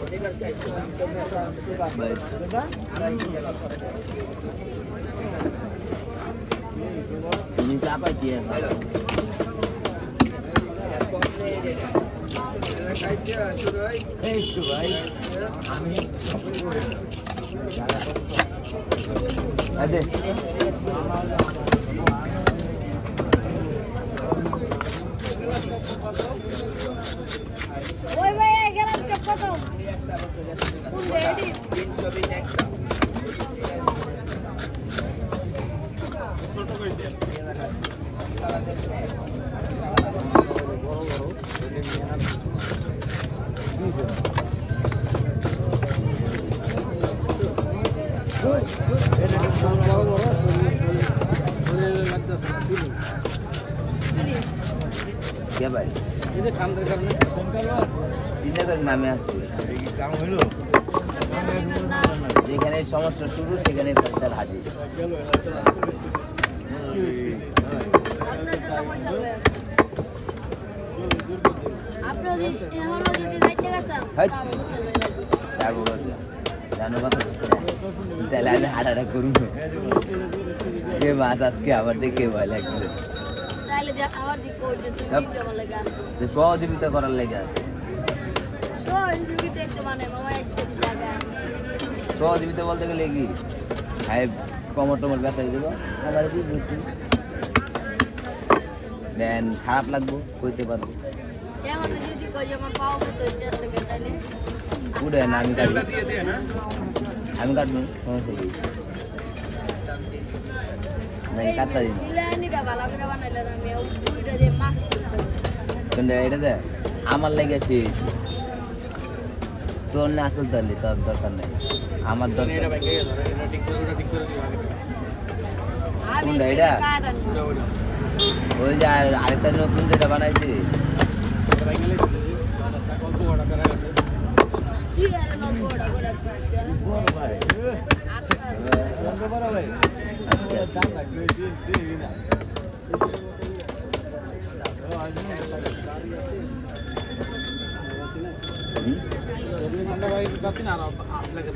Ini siapa dia? Ada. Woi woi, gelas cepat tuh. Ready. क्या भाई ये काम करने চিন্তা করে নামে আসছে काम হলো যেখানে সমস্যা শুরু সেখানে তার হাজির আপনারা এখন যদি যাইতে গেছেন যাবো জানো কথা তাহলে আমি হাঁটাটা করুন যে মাছ আজকে আবার দেখে ভয় লাগছে তাহলে আবার দিকে ওই যে তুমি লাগে আছে সহযোগিতা করার লেগে আছে সহযোগিতা একটু মানে মামা আসতে জায়গা সহযোগিতা বলতে গেলে কি ভাই কমর টমর ব্যথা হয়ে যাবো আবার দেন খারাপ লাগবো কইতে পারবো এখন যদি কই আমার পাও তো এটা থেকে তাহলে উড়ে না আমি কাটবো আমি কাটবো সমস্যা কি নাকি কাটতে দিন সিলানিটা ভালো করে বানাইলে আমি ওইটা দিয়ে মাছ কিন্তু এটা দে আমার লেগে শেষ তোর না আসল তাহলে তোর দরকার নেই আমার দরকার কোনটা এটা ওই যে আরেকটা নতুন যেটা বানাইছি আপনাকে